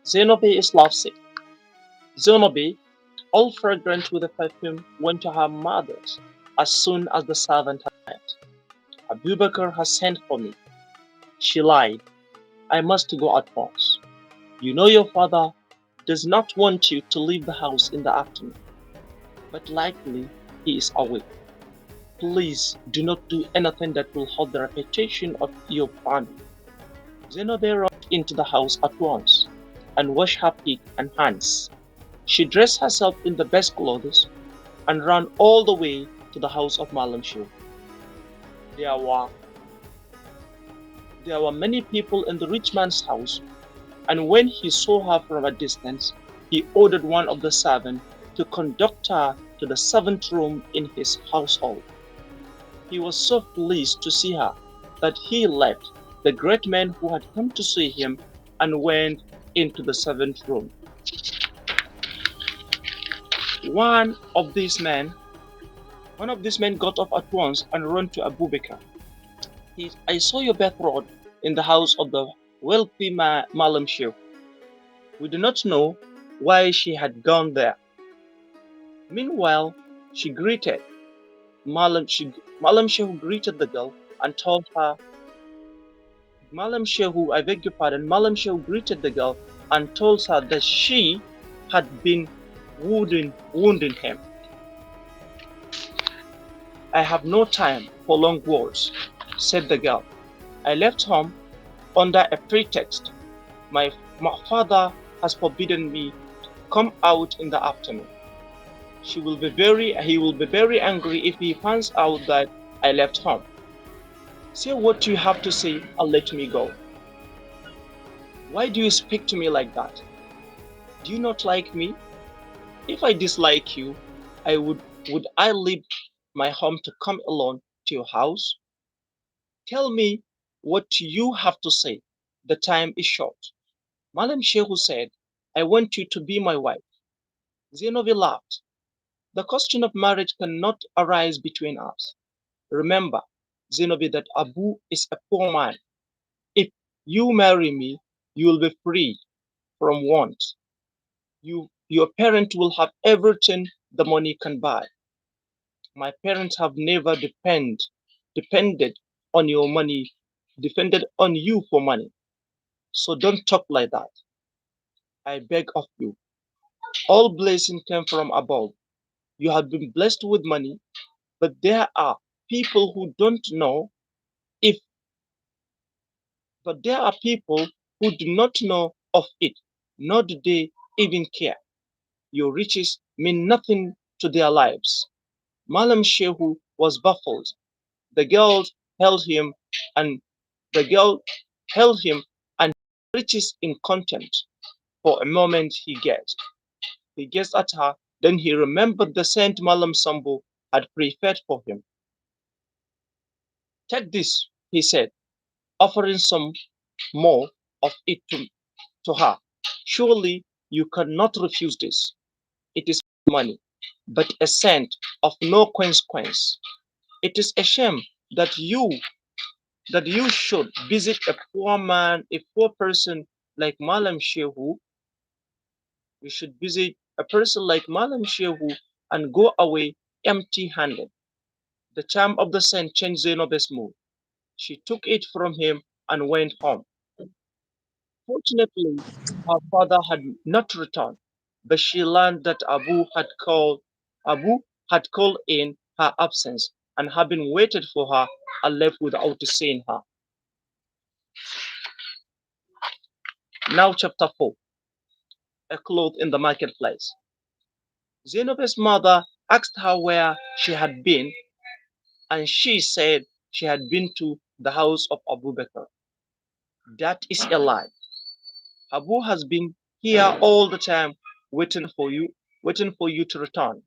Zenobe is lovesick. Zenobe, all fragrant with the perfume, went to her mother's as soon as the servant had left. Abubakar has sent for me. She lied. I must go at once. You know your father does not want you to leave the house in the afternoon, but likely he is away. Please do not do anything that will hurt the reputation of your family. Zenobia rushed into the house at once and washed her feet and hands. She dressed herself in the best clothes and ran all the way to the house of Malam Shehu. There were, there were many people in the rich man's house, and when he saw her from a distance, he ordered one of the servants to conduct her to the seventh room in his household. He was so pleased to see her that he left the great man who had come to see him and went into the seventh room. One of these men, one of these men got up at once and ran to Abu Bakr. I saw your betrothed in the house of the wealthy Malam Sheikh. We do not know why she had gone there. Meanwhile, she greeted Malam Sheikh greeted the girl and told her Malam Shehu, I beg your pardon, Malam Shehu greeted the girl and told her that she had been wounding him. I have no time for long words, said the girl. I left home under a pretext. My father has forbidden me to come out in the afternoon. He will be very angry if he finds out that I left home. Say what you have to say and let me go. Why do you speak to me like that? Do you not like me? If I dislike you, I would I leave my home to come alone to your house? Tell me what you have to say. The time is short. Malam Shehu said, I want you to be my wife. Zainobi laughed. The question of marriage cannot arise between us. Remember, Zainobi, that Abu is a poor man. If you marry me, you will be free from want. Your parent will have everything the money can buy. My parents have never depended on your money, depended on you for money. So don't talk like that. I beg of you. All blessing came from above. You have been blessed with money, but there are people who don't know if but there are people who do not know of it, nor do they even care. Your riches mean nothing to their lives. Malam Shehu was baffled. The girl held him and the girl held him and riches in contempt. For a moment he gazed. He gazed at her, then he remembered the scent Malam Sambo had prepared for him. Take this, he said, offering some more of it to her. Surely you cannot refuse this. It is money, but a scent of no consequence. It is a shame that you should visit a poor man, a poor person like Malam Shehu. You should visit a person like Malam Shehu and go away empty handed. The charm of the scent changed Zainab's mood. She took it from him and went home. Fortunately, her father had not returned, but she learned that Abu had called in her absence and had been waited for her and left without seeing her. Now chapter 4. A cloth in the marketplace. Zainab's mother asked her where she had been, and she said she had been to the house of Abu Bakr. That is a lie. Abu has been here all the time waiting for you to return.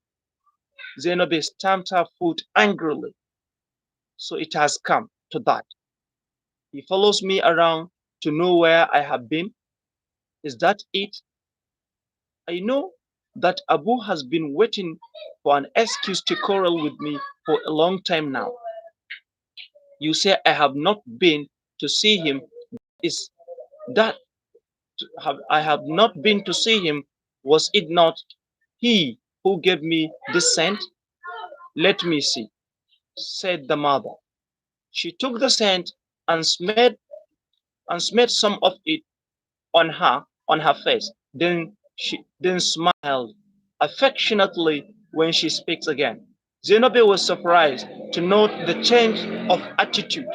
Zainab stamped her foot angrily. So it has come to that. He follows me around to know where I have been. Is that it? I know that Abu has been waiting for an excuse to quarrel with me for a long time now. You say I have not been to see him. Is that I have not been to see him. Was it not he who gave me this scent? Let me see, said the mother. She took the scent and smeared some of it on her face. Then she then smiled affectionately when she speaks again. Zenobe was surprised to note the change of attitude.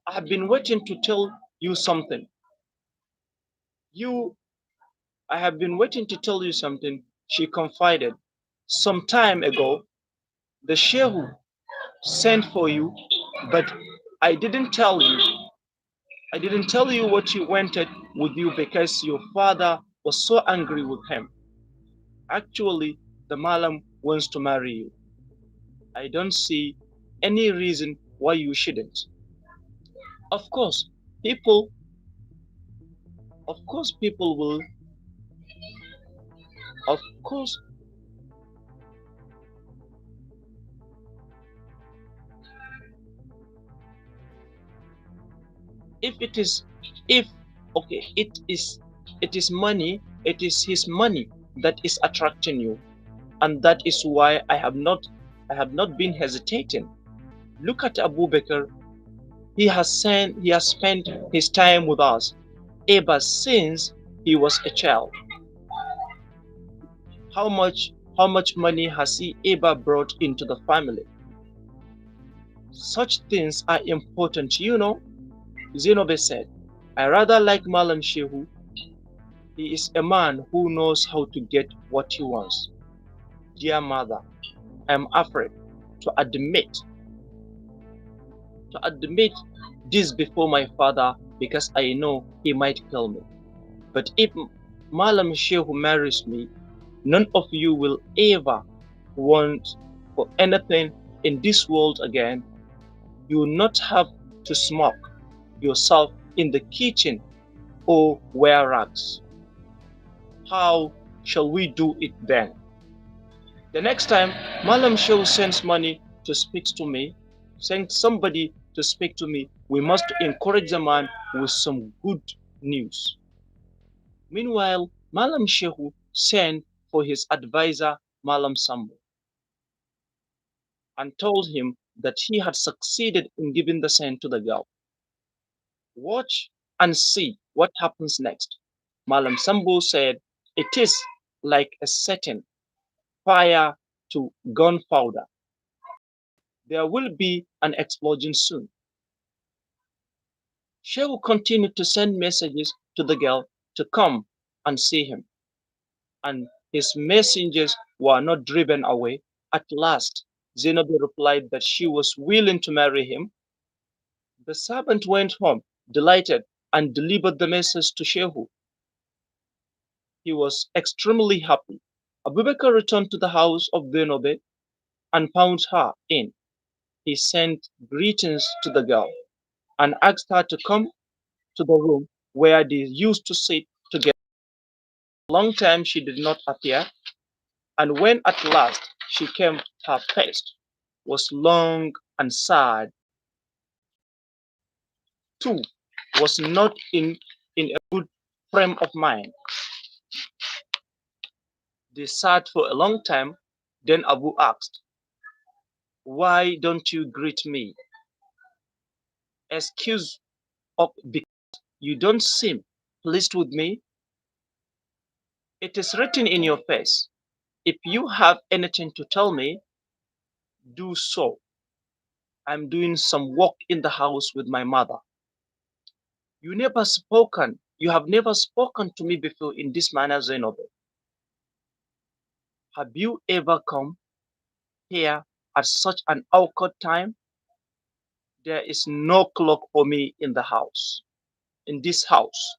I have been waiting to tell you something. You I have been waiting to tell you something, she confided. Some time ago, the Shehu sent for you, but I didn't tell you. I didn't tell you what he wanted with you because your father was so angry with him. Actually, the Malam wants to marry you. I don't see any reason why you shouldn't. Of course, people, of course, people will, of course, if it is, if, okay, it is money, it is his money that is attracting you. And that is why I have not been hesitating. Look at Abu Bakr. He has spent his time with us ever since he was a child. How much money has he ever brought into the family? Such things are important, you know, Zenobe said. I rather like Malam Shehu. He is a man who knows how to get what he wants. Dear mother, I am afraid to admit this before my father because I know he might kill me. But if Malam Shehu marries me, none of you will ever want for anything in this world again. You will not have to smoke yourself in the kitchen or wear rags. How shall we do it then? The next time Malam Shehu sends money to speak to me, sends somebody to speak to me, we must encourage the man with some good news. Meanwhile, Malam Shehu sent for his advisor Malam Sambo and told him that he had succeeded in giving the scent to the girl. Watch and see what happens next. Malam Sambo said, it is like a setting fire to gunpowder. There will be an explosion soon. Shehu continued to send messages to the girl to come and see him, and his messengers were not driven away. At last, Zenobi replied that she was willing to marry him. The servant went home, delighted, and delivered the message to Shehu. He was extremely happy. Abubakar returned to the house of Zenobi and found her in. He sent greetings to the girl and asked her to come to the room where they used to sit together. A long time she did not appear, and when at last she came, her face was long and sad, too, was not in a good frame of mind. They sat for a long time. Then Abu asked, why don't you greet me? Excuse because you don't seem pleased with me. It is written in your face. If you have anything to tell me, do so. I'm doing some work in the house with my mother. You have never spoken to me before in this manner, Zainab. Have you ever come here at such an awkward time? There is no clock for me in the house. In this house,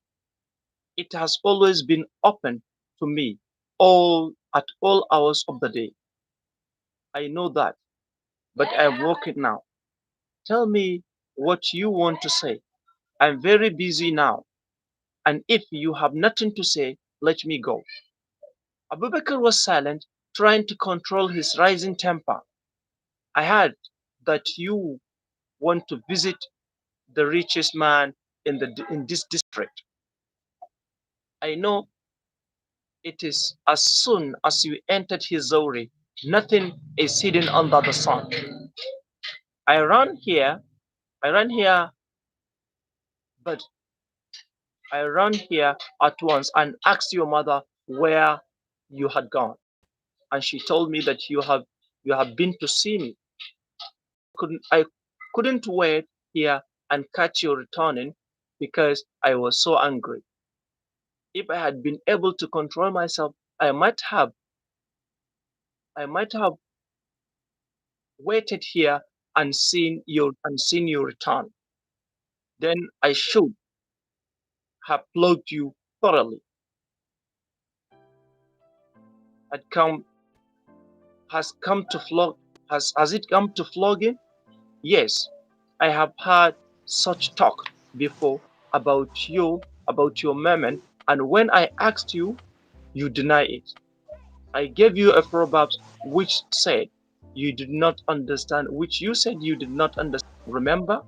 it has always been open to me all at all hours of the day. I know that, but I'm working now. Tell me what you want to say. I'm very busy now, and if you have nothing to say, let me go. Abubakar was silent, trying to control his rising temper. I heard that you want to visit the richest man in this district. I know it is as soon as you entered his Zori, nothing is hidden under the sun. I ran here, I ran here, but I ran here at once and asked your mother where you had gone. And she told me that you have been to see me. I couldn't wait here and catch you returning because I was so angry. If I had been able to control myself, I might have waited here and seen you return. Then I should have flogged you thoroughly. Had come has come to flog has it come to flogging? Yes, I have had such talk before about your mammon, and when I asked you, you deny it. I gave you a proverb which you said you did not understand. Remember?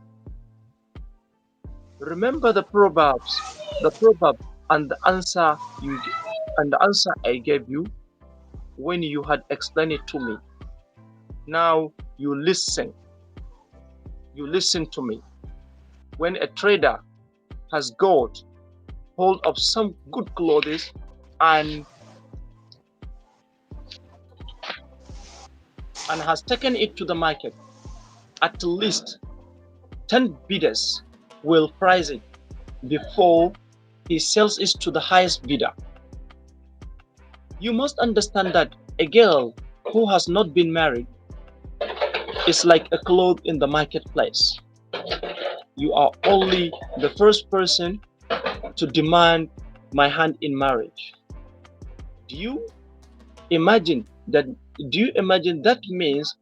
Remember the proverb and the answer I gave you when you had explained it to me. Now you listen to me. When a trader has got hold of some good clothes and has taken it to the market, at least 10 bidders will price it before he sells it to the highest bidder. You must understand that a girl who has not been married is like a cloth in the marketplace. You are only the first person to demand my hand in marriage. Do you imagine that? Do you imagine that means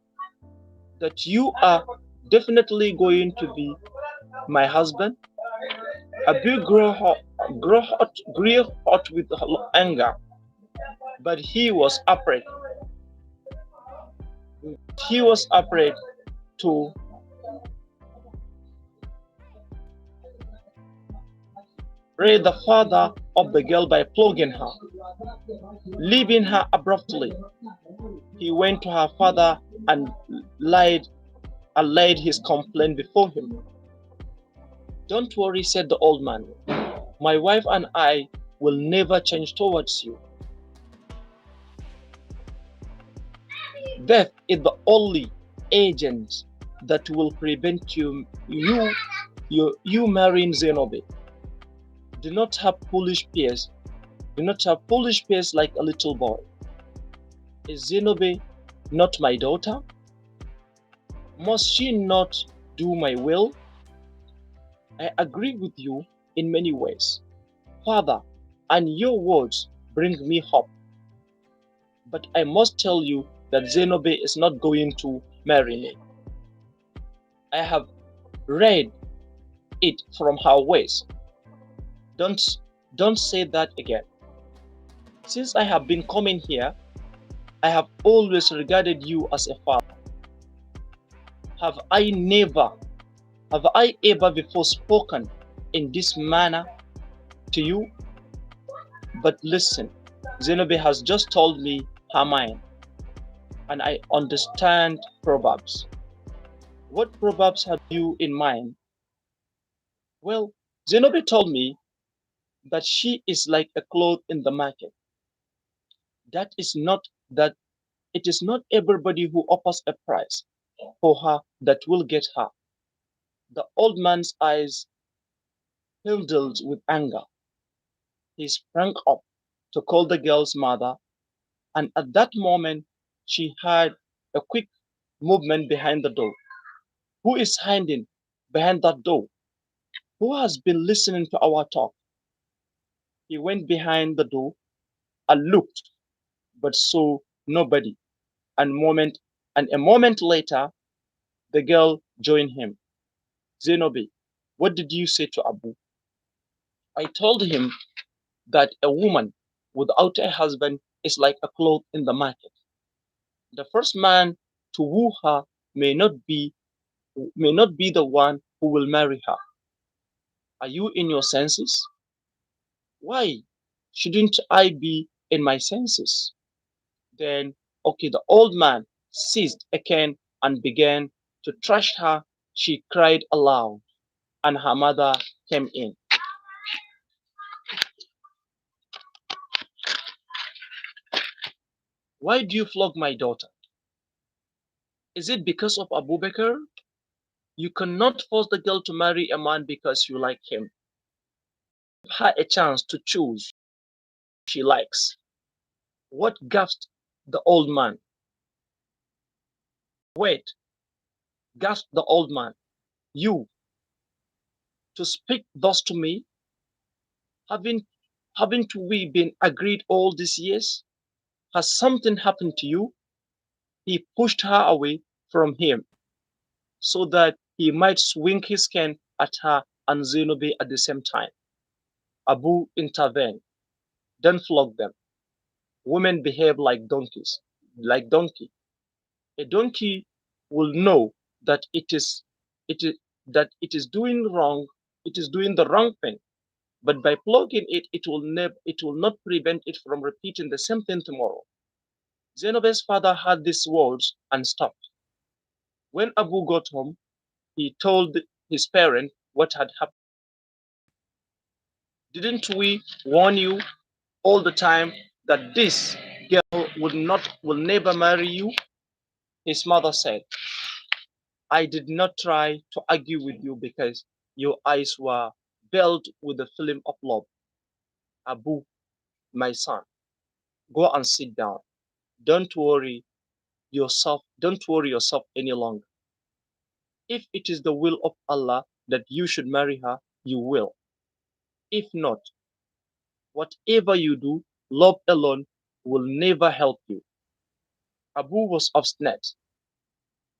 that you are definitely going to be my husband? Abu grew hot with anger, but he was afraid to raise the father of the girl by flogging her. Leaving her abruptly, he went to her father and laid his complaint before him. Don't worry, said the old man. My wife and I will never change towards you. Death is the only agent that will prevent you marrying Zenobe. Do not have foolish fears. Do not have foolish fears like a little boy. Is Zenobe not my daughter? Must she not do my will? I agree with you in many ways, Father, and your words bring me hope. But I must tell you that Zenobe is not going to marry me. I have read it from her ways. Don't don't say that again. Since I have been coming here, I have always regarded you as a father. Have I never have I ever before spoken in this manner to you? But listen, Zenobe has just told me her mind, and I understand proverbs. What proverbs have you in mind? Well, Zenobe told me that she is like a cloth in the market. That is not that it is not everybody who offers a price for her that will get her. The old man's eyes kindled with anger. He sprang up to call the girl's mother, and at that moment she heard a quick movement behind the door. Who is hiding behind that door? Who has been listening to our talk? He went behind the door and looked, but saw nobody. And a moment later, the girl joined him. Zenobi, what did you say to Abu? I told him that a woman without a husband is like a cloth in the market. The first man to woo her may not be may not be the one who will marry her. Are you in your senses? Why? Shouldn't I be in my senses? Then, okay, the old man seized a cane and began to thrash her. She cried aloud, and her mother came in. Why do you flog my daughter? Is it because of Abu Bakr? You cannot force the girl to marry a man because you like him. Give her a chance to choose who she likes. What gasped the old man? Wait, gasped the old man. You, to speak thus to me? Haven't, haven't we been agreed all these years? Has something happened to you? He pushed her away from him so that he might swing his cane at her and Zenobe at the same time. Abu intervened. Don't flog them. Women behave like donkeys, like donkey. A donkey will know that it is that it is doing wrong, it is doing the wrong thing. But by flogging it, it will not prevent it from repeating the same thing tomorrow. Zenobe's father heard these words and stopped. When Abu got home, he told his parent what had happened. Didn't we warn you all the time that this girl will never marry you? His mother said, I did not try to argue with you because your eyes were veiled with the film of love. Abu, my son, go and sit down. Don't worry don't worry yourself any longer. If it is the will of Allah that you should marry her, you will. If not, whatever you do, love alone will never help you. Abu was obstinate.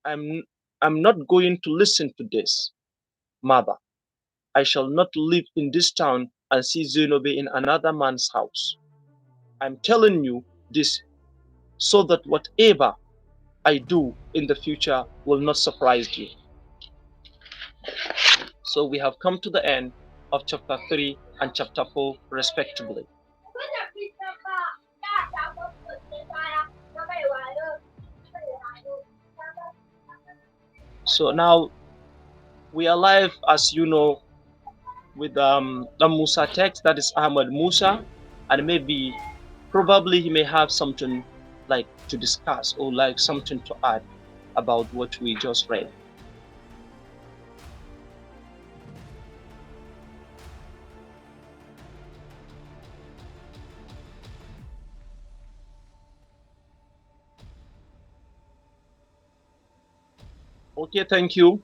I'm I'm not going to listen to this, mother. I shall not live in this town and see Zenobe in another man's house. I'm telling you this so that whatever I do in the future will not surprise you. So we have come to the end of chapter 3 and chapter 4 respectively. So now we are live, as you know, with the Musa text, that is Ahmad Musa, and maybe probably he may have something like to discuss or like something to add about what we just read. Okay, thank you.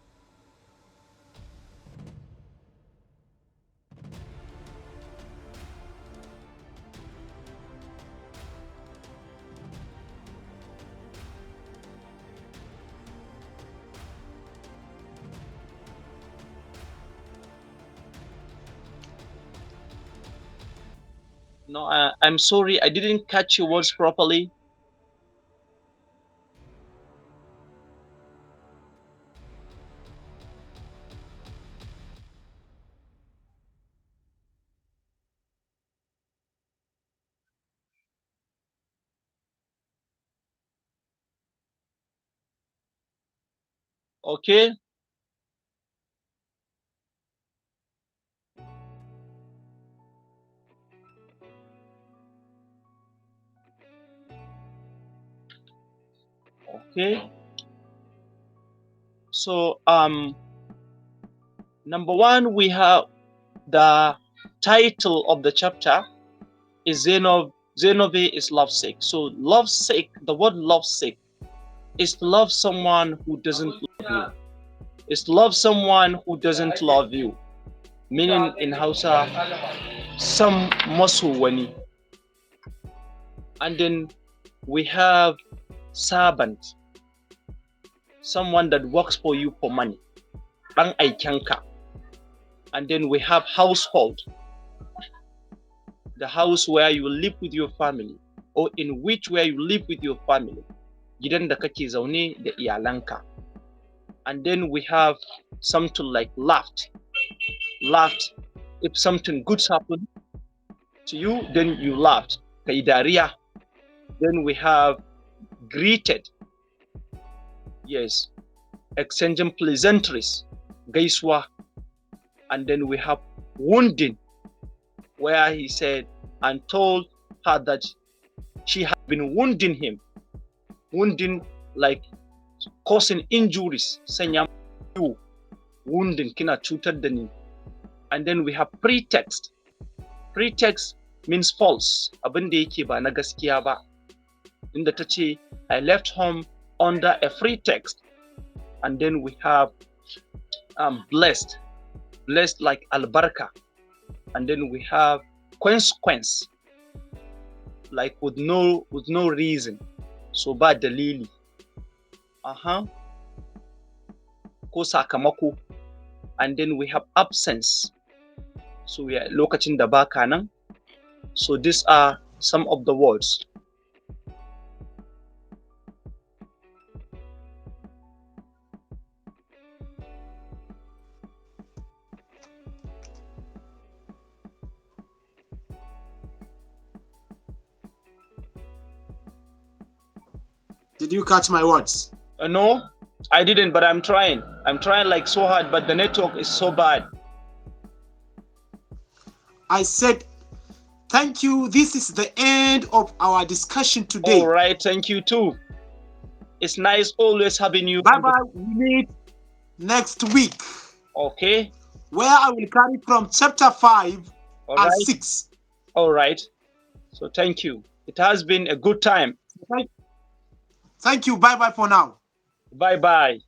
No, I'm sorry, I didn't catch your words properly. Okay, okay. So number one, we have the title of the chapter is Zenobe is lovesick. So lovesick, the word lovesick is to love someone who doesn't love you. Is to love someone who doesn't love you. Meaning in Hausa, some masu wani. And then we have servant, someone that works for you for money. Ɗan aikenka. And then we have household, the house where you live with your family, or in which where you live with your family. Gidan da kake zaune da iyalanka. And then we have something like laughed. If something good happens, to you, then you laughed. Kaidaria. Then we have greeted. Yes. Exchanging pleasantries. Gaiswa. And then we have wounding, where he said and told her that she had been wounding him. Wounding, like causing injuries. Sanya you wounding kina cutar da ni. And then we have pretext. Pretext means false. Abin da yake ba na gaskiya ba. Inda ta ce, I left home under a pretext. And then we have blessed. Blessed like albarka. And then we have consequence, like with no reason. So ba dalili. Ko sakamako. And then we have absence. So yeah, lokacin da baka nan. So these are some of the words. Did you catch my words? No, I didn't, but I'm trying. I'm trying like so hard, but the network is so bad. I said, thank you. This is the end of our discussion today. All right, thank you too. It's nice always having you. Bye-bye. We meet next week. Okay. Where I will carry from chapter 5 and 6. All right. So thank you. It has been a good time. Thank you. Bye-bye for now. Bye-bye.